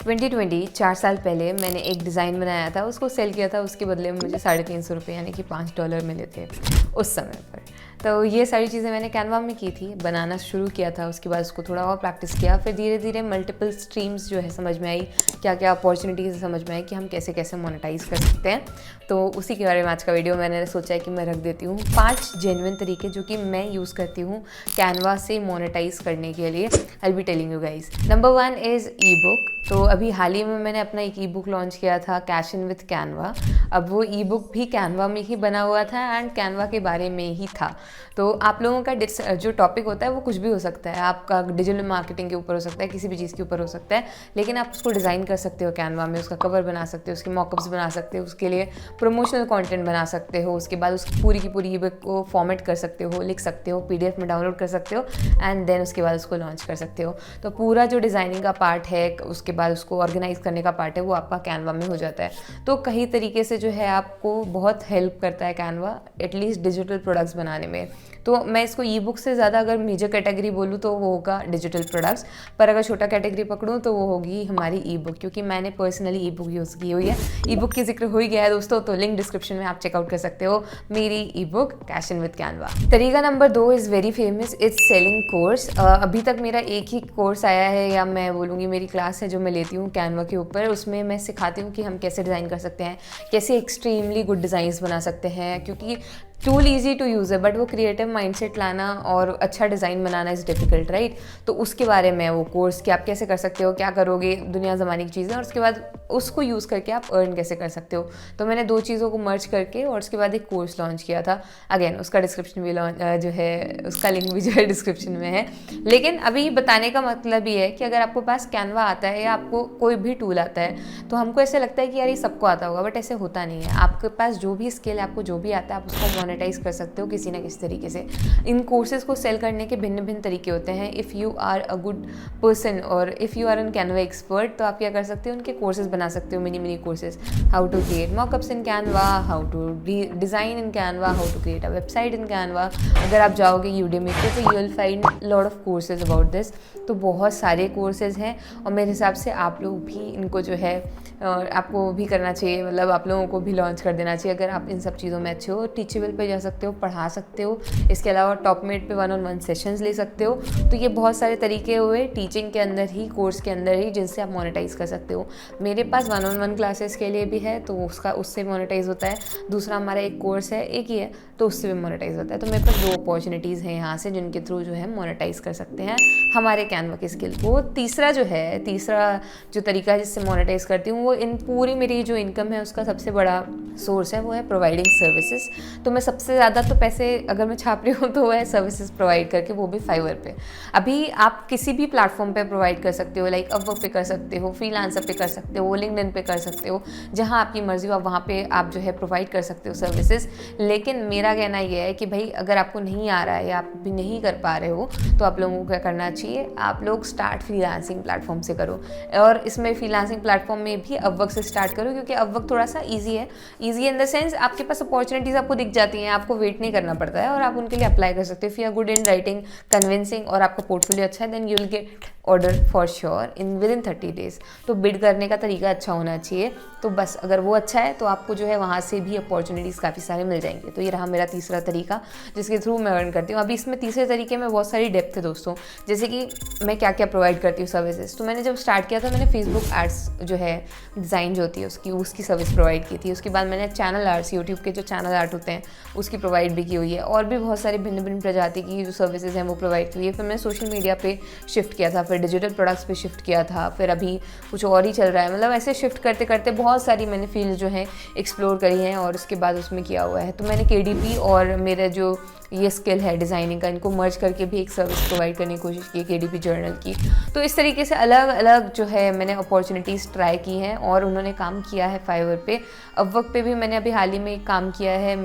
2020 4 साल पहले मैंने एक डिज़ाइन बनाया था, उसको सेल किया था, उसके बदले में मुझे $350 यानी कि $5 मिले थे उस समय पर। तो ये सारी चीज़ें मैंने कैनवा में की थी, बनाना शुरू किया था, उसके बाद उसको थोड़ा और प्रैक्टिस किया, फिर धीरे धीरे मल्टीपल स्ट्रीम्स जो है समझ में आई, क्या क्या अपॉर्चुनिटीज़ समझ में आई कि हम कैसे कैसे मोनेटाइज़ कर सकते हैं। तो उसी के बारे में आज का वीडियो मैंने सोचा है कि मैं रख देती हूँ 5 जेन्युइन तरीके जो कि मैं यूज़ करती हूँ कैनवा से मोनेटाइज़ करने के लिए। I be telling you guys. Number 1 is ebook. तो अभी हाल ही में मैंने अपना एक ई बुक लॉन्च किया था, कैश इन विथ कैनवा। अब वो ई बुक भी कैनवा में ही बना हुआ था एंड कैनवा के बारे में ही था। तो आप लोगों का जो टॉपिक होता है वो कुछ भी हो सकता है, आपका डिजिटल मार्केटिंग के ऊपर हो सकता है, किसी भी चीज़ के ऊपर हो सकता है, लेकिन आप उसको डिज़ाइन कर सकते हो कैनवा में, उसका कवर बना सकते हो, उसके मॉकअप्स बना सकते हो, उसके लिए प्रमोशनल कंटेंट बना सकते हो, उसके बाद उसकी पूरी की पूरी ई बुक को फॉर्मेट कर सकते हो, लिख सकते हो, पीडीएफ में डाउनलोड कर सकते हो एंड देन उसके बाद उसको लॉन्च कर सकते हो। तो पूरा जो डिज़ाइनिंग का पार्ट है, उसके बाद उसको ऑर्गेनाइज करने का पार्ट है, वो आपका कैनवा में हो जाता है। तो कई तरीके से जो है आपको बहुत हेल्प करता है कैनवा, एटलीस्ट डिजिटल प्रोडक्ट्स बनाने में। तो मैं इसको ई बुक से ज़्यादा अगर मेजर कैटेगरी बोलूँ तो वो होगा डिजिटल प्रोडक्ट्स, पर अगर छोटा कैटेगरी पकड़ूँ तो वो होगी हमारी ई बुक, क्योंकि मैंने पर्सनली ई बुक यूज़ की हुई है। ई बुक की जिक्र हो ही गया है दोस्तों, तो लिंक डिस्क्रिप्शन में आप चेकआउट कर सकते हो मेरी ebook cash in with Canva. तरीका number 2 is very famous, it's selling course. अभी तक मेरा एक ही कोर्स आया है, या मैं बोलूँगी मेरी क्लास है जो मैं लेती हूँ कैनवा के ऊपर। उसमें मैं सिखाती हूँ कि हम कैसे डिज़ाइन कर सकते हैं, कैसे एक्सट्रीमली गुड डिज़ाइंस बना सकते हैं, क्योंकि टूल ईजी टू यूज़ है बट वो क्रिएटिव माइंडसेट लाना और अच्छा design banana is difficult, right. तो उसके बारे में वो कोर्स कि आप कैसे कर सकते हो, क्या करोगे, दुनिया ज़माने की चीज़ें, और उसके बाद उसको यूज़ करके आप अर्न कैसे कर सकते हो। तो मैंने 2 चीज़ों को मर्ज करके और उसके बाद एक कोर्स लॉन्च किया था। अगेन उसका डिस्क्रिप्शन भी जो है, उसका लिंक भी जो है डिस्क्रिप्शन में है। लेकिन अभी बताने का मतलब ये है कि अगर आपको पास कैनवा आता है या आपको कोई भी टूल आता है तो हमको ऐसे लगता है कि यार ये सबको आता होगा, बट ऐसे होता नहीं है। आपके पास जो भी स्किल है, आपको जो भी आता है, आप उसको मोनेटाइज कर सकते हो किसी ना किसी तरीके से। इन कोर्सेज को सेल करने के भिन्न भिन्न तरीके होते हैं। If you are a good person और if you are an Canva expert, तो आप क्या कर सकते हो, उनके कोर्सेज बना सकते हो, mini courses, how to create mockups in Canva, how to design in Canva, how to create a website in Canva. अगर आप जाओगे यूडेमी पे तो you will find lot of courses about this. तो बहुत सारे कोर्सेज हैं और मेरे हिसाब से आप लोग भी इनको जो है आपको भी करना चाहिए, मतलब आप लोगों को भी लॉन्च कर देना चाहिए। अगर आप इन सब चीज़ों में अच्छे हो, टीचेबल पे जा सकते हो, पढ़ा सकते हो, इसके अलावा टॉपमेट पे 1-on-1 सेशंस ले सकते हो। तो ये बहुत सारे तरीके हुए टीचिंग के अंदर ही, कोर्स के अंदर ही, जिनसे आप मोनेटाइज कर सकते हो। मेरे पास 1-on-1 क्लासेस के लिए भी है, तो उससे मोनेटाइज होता है। दूसरा हमारा एक कोर्स है, एक ही है, तो उससे भी मोनेटाइज होता है। तो मेरे पास 2 अपॉर्चुनिटीज़ हैं यहाँ से, जिनके थ्रू जो है मोनेटाइज कर सकते हैं हमारे कैनवा के स्किल को। तीसरा जो तरीका है जिससे मोनेटाइज करती हूँ, वो इन पूरी मेरी जो इनकम है उसका सबसे बड़ा सोर्स है, वो है प्रोवाइडिंग सर्विसेज। तो मैं सबसे ज़्यादा तो पैसे अगर मैं छाप रही हूँ तो वो है सर्विसेज प्रोवाइड करके, वो भी फाइवर पे। अभी आप किसी भी प्लेटफॉर्म पे प्रोवाइड कर सकते हो, लाइक अपवर्क पे कर सकते हो, फ्रीलांसर पे कर सकते हो, लिंक्डइन पे कर सकते हो, जहाँ आपकी मर्जी हो वहाँ पे आप जो है प्रोवाइड कर सकते हो सर्विसेज। लेकिन मेरा कहना ये है कि भाई अगर आपको नहीं आ रहा है या आप भी नहीं कर पा रहे हो, तो आप लोगों को क्या करना चाहिए, आप लोग स्टार्ट फ्रीलांसिंग प्लेटफॉर्म से करो। और इसमें फ्रीलांसिंग प्लेटफॉर्म में भी अपवर्क से स्टार्ट करो, क्योंकि अपवर्क थोड़ा सा ईजी है। ईजी इन द सेंस आपके पास अपॉर्चुनिटीज़ आपको दिख जाती हैं, आपको वेट नहीं करना पड़ता है और आप उनके लिए अप्लाई कर सकते हो। If you are good in writing, convincing और आपका पोर्टफोलियो अच्छा है, then you will get order for sure in within 30 days. तो बिड करने का तरीका अच्छा होना चाहिए। तो बस अगर वो अच्छा है तो आपको जो है वहाँ से भी अपॉर्चुनिटीज़ काफ़ी सारे मिल जाएंगे। तो ये रहा मेरा तीसरा तरीका जिसके थ्रू मैं अर्न करती हूँ। अभी इसमें तीसरे तरीके में बहुत सारी डेप्थ है दोस्तों, जैसे कि मैं क्या क्या प्रोवाइड करती हूँ सर्विसेज। तो मैंने जब स्टार्ट किया था, मैंने फेसबुक एड्स जो है डिज़ाइन जो होती है उसकी सर्विस प्रोवाइड की थी। उसके बाद मैंने चैनल आर्ट्स, यूट्यूब के जो चैनल आर्ट होते हैं उसकी प्रोवाइड भी की हुई है, और भी बहुत सारी भिन्न भिन्न प्रजाति की जो सर्विसेज हैं वो प्रोवाइड की हुई है। फिर मैंने सोशल मीडिया पे शिफ्ट किया था, फिर डिजिटल प्रोडक्ट्स पे शिफ्ट किया था, फिर अभी कुछ और ही चल रहा है। मतलब ऐसे शिफ्ट करते करते बहुत सारी मैंने फील्ड जो है एक्सप्लोर करी हैं और उसके बाद उसमें किया हुआ है। तो मैंने KDP और मेरा जो ये स्किल है डिज़ाइनिंग का, इनको मर्ज करके भी एक सर्विस प्रोवाइड करने की कोशिश की, KDP जर्नल की। तो इस तरीके से अलग अलग जो है मैंने अपॉर्चुनिटीज़ ट्राई की हैं और उन्होंने काम किया है फाइवर पे। अपवर्क पे भी मैंने अभी हाल ही में काम किया है,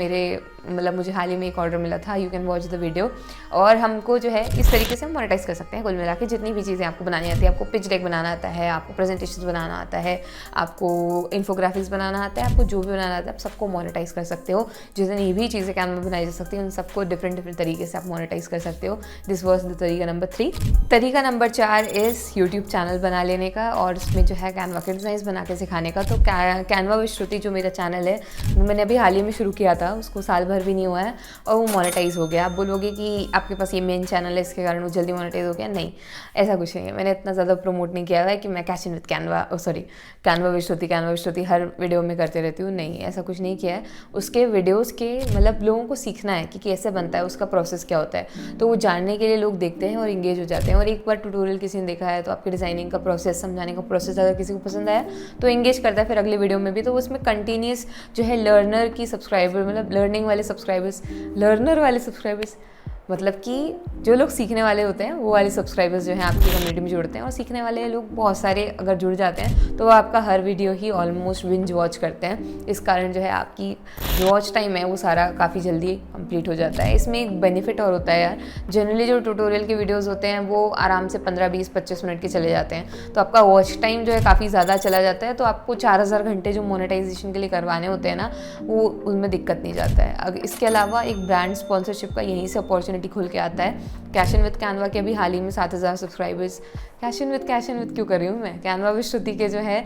मुझे हाल ही में एक ऑर्डर मिला था, you can watch the video. और हमको जो है इस तरीके से मोनेटाइज कर सकते हैं कुल मिला के। जितनी भी चीज़ें आपको बनानी आती है, आपको पिच डेक बनाना आता है, आपको प्रेजेंटेशन बनाना आता है, आपको इन्फोग्राफिक्स बनाना आता है, आपको जो भी बनाना आता है, आप सबको मोनेटाइज कर सकते हो। जितनी भी चीज़ें कैनवा में बनाई जा सकती हैं उन सबको डिफरेंट तरीके से आप मोनेटाइज कर सकते हो। दिस वॉज द तरीका नंबर 3। तरीका नंबर 4 इज़ यूट्यूब चैनल बना लेने का और उसमें जो है कैनवा के डिज़ाइंस बना के सिखाने का। तो कैनवा विद श्रुति जो मेरा चैनल है वो मैंने अभी हाल ही में शुरू किया था, उसको साल भर भी नहीं हुआ है और वो मोनेटाइज हो गया। आप बोलोगे कि आपके पास ये मेन चैनल है इसके कारण वो जल्दी मोनेटाइज हो गया, नहीं ऐसा कुछ नहीं है। मैंने इतना ज़्यादा प्रमोट नहीं किया है कि मैं cash in with Canva Canva with Shruti her video में करते रहती हूँ, नहीं ऐसा कुछ नहीं किया है। उसके वीडियोज़ के मतलब लोगों को सीखना है कि कैसे बनता है, उसका प्रोसेस क्या होता है, तो वो जानने के लिए लोग देखते हैं और इंगेज हो जाते हैं। और एक बार ट्यूटोरियल किसी ने देखा है तो आपके डिज़ाइनिंग का प्रोसेस, समझाने का प्रोसेस अगर किसी को पसंद आया तो इंगेज करता है फिर अगले वीडियो में भी। तो उसमें कंटिन्यूस जो है लर्नर की सब्सक्राइबर, मतलब लर्निंग वाले सब्सक्राइबर्स, लर्नर वाले सब्सक्राइबर्स, मतलब कि जो लोग सीखने वाले होते हैं वो वाले सब्सक्राइबर्स जो हैं आपकी कम्युनिटी में जुड़ते हैं। और सीखने वाले लोग बहुत सारे अगर जुड़ जाते हैं तो वो आपका हर वीडियो ही ऑलमोस्ट बिंज वॉच करते हैं। इस कारण जो है आपकी जो वॉच टाइम है वो सारा काफ़ी जल्दी कंप्लीट हो जाता है। इसमें एक बेनिफिट और होता है यार, जनरली जो ट्यूटोरियल के वीडियोज़ होते हैं वो आराम से 15, 20, 25 मिनट के चले जाते हैं, तो आपका वॉच टाइम जो है काफ़ी ज़्यादा चला जाता है। तो आपको 4000 घंटे जो मोनेटाइजेशन के लिए करवाने होते हैं ना, वो उनमें दिक्कत नहीं जाता है। अगर इसके अलावा एक ब्रांड स्पॉन्सरशिप का यहीं से अपॉर्चुनिटी खुल के आता है। कैश इन विद कैनवा के अभी हाल ही में 7000 सब्सक्राइबर्स, कैश इन विद क्यों कर रही हूँ मैं, कैनवा विद श्रुति के जो है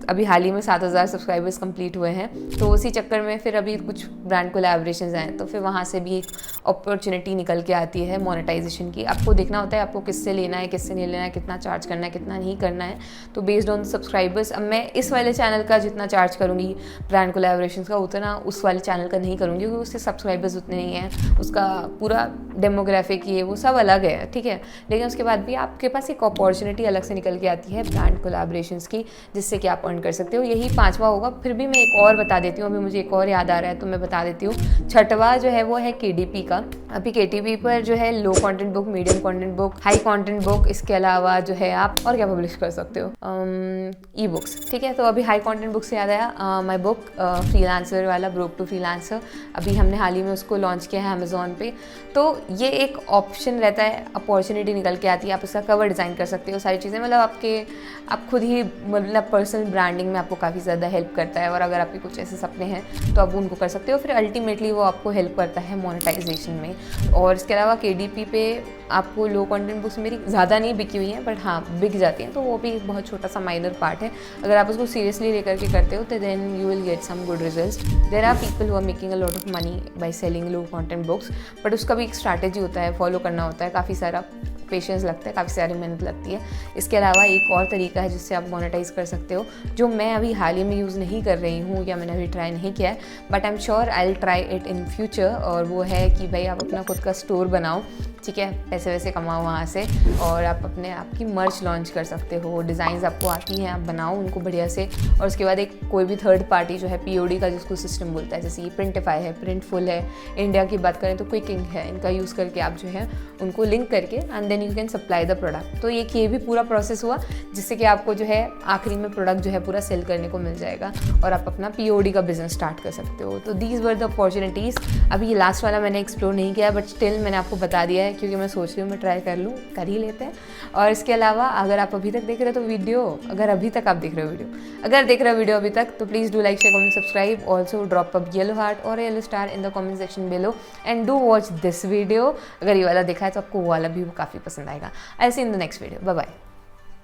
अभी हाल ही में 7000 सब्सक्राइबर्स कंप्लीट हुए हैं। तो उसी चक्कर में फिर अभी कुछ ब्रांड कोलैबोरेशंस आए, तो फिर वहाँ से भी एक अपॉर्चुनिटी निकल के आती है मोनेटाइजेशन की। आपको देखना होता है आपको किससे लेना है, किससे नहीं लेना है, कितना चार्ज करना है, कितना नहीं करना है। तो बेस्ड ऑन सब्सक्राइबर्स, अब मैं इस वाले चैनल का जितना चार्ज करूँगी ब्रांड कोलैबोरेशंस का, उतना उस वाले चैनल का नहीं करूँगी क्योंकि उसके सब्सक्राइबर्स उतने नहीं हैं, उसका पूरा डेमोग्राफिक ये वो सब अलग है, ठीक है। लेकिन उसके बाद भी आपके पास एक अपॉर्चुनिटी अलग से निकल के आती है ब्रांड कोलैबोरेशंस की, जिससे कि आप अर्न कर सकते हो। यही 5वां होगा। फिर भी मैं एक और बता देती हूँ, अभी मुझे एक और याद आ रहा है तो मैं बता देती हूँ। 6वां जो है वो है KDP का। अभी KDP पर जो है लो content book, medium content book, high content book, इसके अलावा जो है आप और क्या पब्लिश कर सकते हो, ई बुक्स, ठीक है। तो अभी हाई कंटेंट बुक से याद आया, माई बुक फ्रीलांसर वाला, ब्रोक टू फ्रीलांसर, अभी हमने हाल ही में उसको लॉन्च किया है अमेजोन पे। तो ये एक ऑप्शन रहता है, अपॉर्चुनिटी निकल के आती है, आप इसका कवर डिज़ाइन कर सकते हो, सारी चीज़ें, मतलब आप खुद ही मतलब पर्सनल ब्रांडिंग में आपको काफ़ी ज़्यादा हेल्प करता है। और अगर आपके कुछ ऐसे सपने हैं तो आप उनको कर सकते हो, फिर अल्टीमेटली वो आपको हेल्प करता है मोनेटाइजेशन में। और इसके अलावा KDP पे आपको लो कंटेंट बुक्स मेरी ज़्यादा नहीं बिकी हुई हैं, बट हाँ बिक जाती हैं, तो वो भी एक बहुत छोटा सा माइनर पार्ट है। अगर आप उसको सीरियसली लेकर के करते हो तो then you will get some good results. There are people who are making a lot of money by selling low content books, but उसका भी एक स्ट्रैटेजी होता है, फॉलो करना होता है, काफ़ी सारा पेशेंस लगता है, काफ़ी सारी मेहनत लगती है। इसके अलावा एक और तरीका है जिससे आप मोनेटाइज कर सकते हो, जो मैं अभी हाल ही में यूज़ नहीं कर रही हूँ या मैंने अभी ट्राई नहीं किया है, but I am sure I will try it in future. और वो है कि भाई आप अपना खुद का स्टोर बनाओ, ठीक है, पैसे वैसे कमाओ वहाँ से, और आप अपने आपकी मर्च लॉन्च कर सकते हो। डिज़ाइंस आपको आती हैं, आप बनाओ उनको बढ़िया से, और उसके बाद एक कोई भी थर्ड पार्टी जो है POD का जिसको सिस्टम बोलता है, जैसे ये प्रिंटिफाई है, प्रिंटफुल है, इंडिया की बात करें तो क्विक इंक है, इनका यूज़ करके आप जो है उनको लिंक करके and then you can supply the product. तो ये भी पूरा प्रोसेस हुआ जिससे कि आपको जो है आखिरी में प्रोडक्ट जो है पूरा सेल करने को मिल जाएगा और आप अपना POD का बिजनेस स्टार्ट कर सकते हो। तो दीज वर द अपॉर्चुनिटीज़। अभी ये लास्ट वाला मैंने एक्सप्लोर नहीं किया, बट स्टिल मैंने आपको बता दिया है क्योंकि मैं सोच रही हूँ मैं ट्राई कर लूँ, कर ही लेते हैं। और इसके अलावा अगर आप अभी तक देख रहे हो तो वीडियो, अगर अभी तक आप देख रहे हो वीडियो अभी तक, तो please do like, share, comment, subscribe. Also drop a yellow heart और yellow star in the comment section below and do watch this video. अगर ये वाला देखा है तो आपको वो वाला भी काफ़ी पसंद आएगा। I see in the next video. Bye bye.